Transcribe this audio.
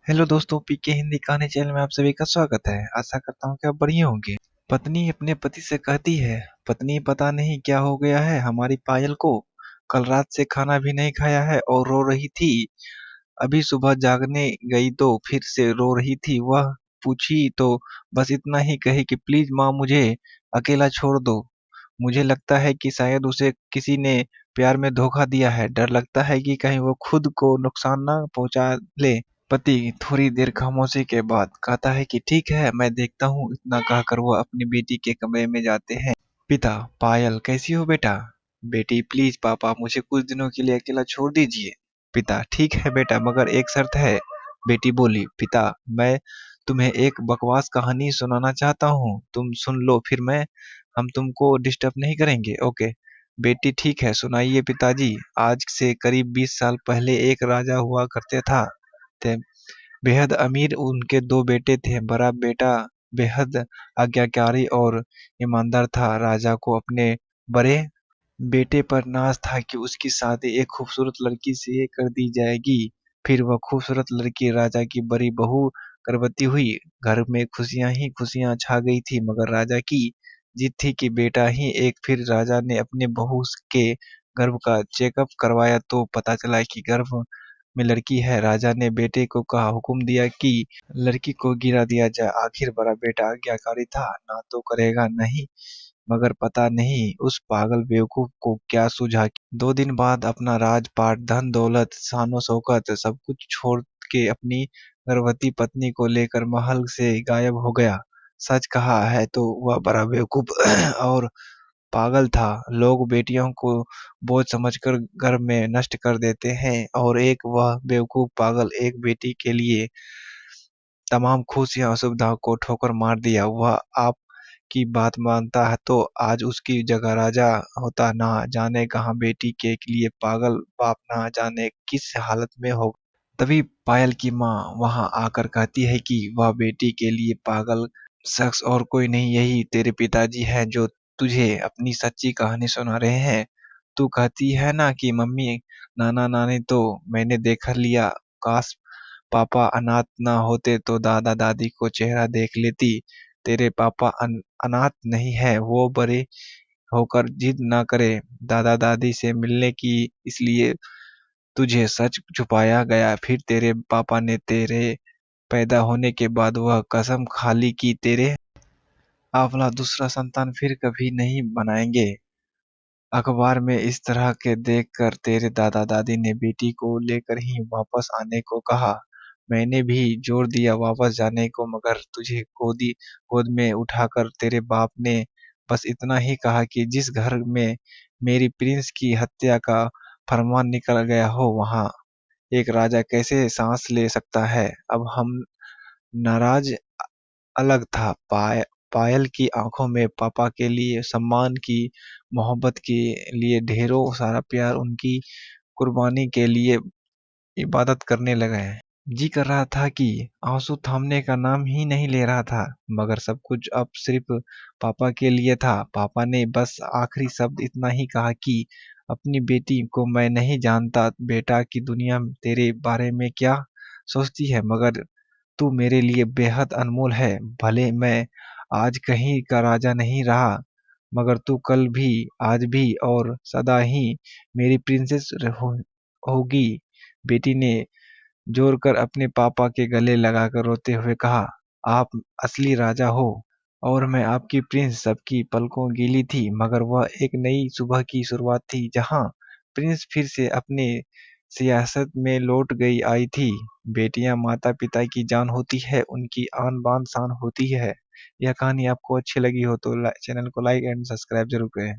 Hello दोस्तों, पीके हिंदी कहानी channel में आप सभी का स्वागत है। आशा करता हूँ कि आप बढ़िया होंगे। पत्नी अपने पति से कहती है, पत्नी पता नहीं क्या हो गया है हमारी पायल को। कल रात से खाना भी नहीं खाया है और रो रही थी। अभी सुबह जागने गई तो फिर से रो रही थी। वह पूछी तो बस इतना ही कही कि प्लीज माँ मुझे अकेला छोड़ दो। मुझे लगता है कि शायद उसे किसी ने प्यार में धोखा दिया है। डर लगता है कि कहीं वो खुद को नुकसान ना पहुंचा ले। पति थोड़ी देर खामोशी के बाद कहता है कि ठीक है, मैं देखता हूँ। इतना कहकर वह अपनी बेटी के कमरे में जाते हैं। पिता, पायल कैसी हो बेटा? बेटी, प्लीज पापा मुझे कुछ दिनों के लिए अकेला छोड़ दीजिए। पिता, ठीक है बेटा, मगर एक शर्त है। बेटी बोली, पिता मैं तुम्हें एक बकवास कहानी सुनाना चाहता हूँ, तुम सुन लो, फिर मैं हम तुमको डिस्टर्ब नहीं करेंगे, ओके? बेटी, ठीक है सुनाइए पिताजी। आज से करीब 20 साल पहले एक राजा हुआ करते थे। बेहद अमीर। उनके दो बेटे थे। बड़ा बेटा बेहद आज्ञाकारी और ईमानदार था। राजा को अपने बड़े बेटे पर नाज था कि उसकी शादी एक खूबसूरत लड़की से कर दी जाएगी। फिर वह खूबसूरत लड़की राजा की बड़ी बहू गर्भवती हुई। घर में खुशियां ही खुशियां छा गई थी, मगर राजा की जिद थी कि बेटा ही एक। फिर राजा ने अपने बहू के गर्भ का चेकअप करवाया तो पता चला कि गर्भ में लड़की है। राजा ने बेटे को कहा, हुक्म दिया कि लड़की को गिरा दिया जाए। आखिर बड़ा बेटा आज्ञाकारी था, ना तो करेगा नहीं। मगर पता नहीं उस पागल बेवकूफ को क्या सूझा। 2 दिन बाद अपना राजपाट, धन दौलत, शानो शौकत सब कुछ छोड़ के अपनी गर्भवती पत्नी को लेकर महल से गायब हो गया। सच कहा है तो वह बड़ा बेवकूफ और पागल था। लोग बेटियों को बोझ समझकर घर में नष्ट कर देते हैं, और एक वह बेवकूफ पागल एक बेटी के लिए तमाम खुशियां और सुविधाओं को ठोकर मार दिया। वह आपकी बात मानता है तो आज उसकी जगह राजा होता। ना जाने कहाँ बेटी के लिए पागल बाप ना जाने किस हालत में हो। तभी पायल की माँ वहां आकर कहती है कि वह बेटी के लिए पागल शख्स और कोई नहीं, यही तेरे पिताजी हैं जो तुझे अपनी सच्ची कहानी सुना रहे हैं। तू कहती है ना कि मम्मी नाना नानी तो मैंने देख लिया। काश पापा अनाथ ना होते तो दादा दादी को चेहरा देख लेती। तेरे पापा अनाथ नहीं है। वो बड़े होकर जिद ना करे दादा दादी से मिलने की, इसलिए तुझे सच छुपाया गया। फिर तेरे पापा ने तेरे पैदा होने के बाद वह कसम खा ली कि तेरे अवला दूसरा संतान फिर कभी नहीं बनाएंगे। अखबार में इस तरह के देखकर तेरे दादा दादी ने बेटी को लेकर ही वापस आने को कहा। मैंने भी जोर दिया वापस जाने को, मगर तुझे गोद में उठाकर तेरे बाप ने बस इतना ही कहा कि जिस घर में मेरी प्रिंस की हत्या का फरमान निकल गया हो, वहां एक राजा कैसे सांस ले सकता है। अब हम नाराज अलग था। पायल की आंखों में पापा के लिए सम्मान की, मोहब्बत के लिए ढेरों सारा प्यार, उनकी कुर्बानी के लिए इबादत करने लगे हैं। जी कर रहा था कि आंसू थामने का नाम ही नहीं ले रहा था, मगर सब कुछ अब सिर्फ पापा के लिए था। पापा ने बस आखिरी शब्द इतना ही कहा कि अपनी बेटी को मैं नहीं जानता बेटा की दुनिया तेरे बारे में क्या सोचती है, मगर तू मेरे लिए बेहद अनमोल है। भले मैं आज कहीं का राजा नहीं रहा, मगर तू कल भी, आज भी और सदा ही मेरी प्रिंसेस होगी। बेटी ने जोर कर अपने पापा के गले लगाकर रोते हुए कहा, आप असली राजा हो और मैं आपकी प्रिंस। सबकी पलकों गीली थी, मगर वह एक नई सुबह की शुरुआत थी जहां प्रिंस फिर से अपने सियासत में लौट गई आई थी। बेटियां माता पिता की जान होती है, उनकी आन बान शान होती है। यह कहानी आपको अच्छी लगी हो तो चैनल को लाइक एंड सब्सक्राइब जरूर करें।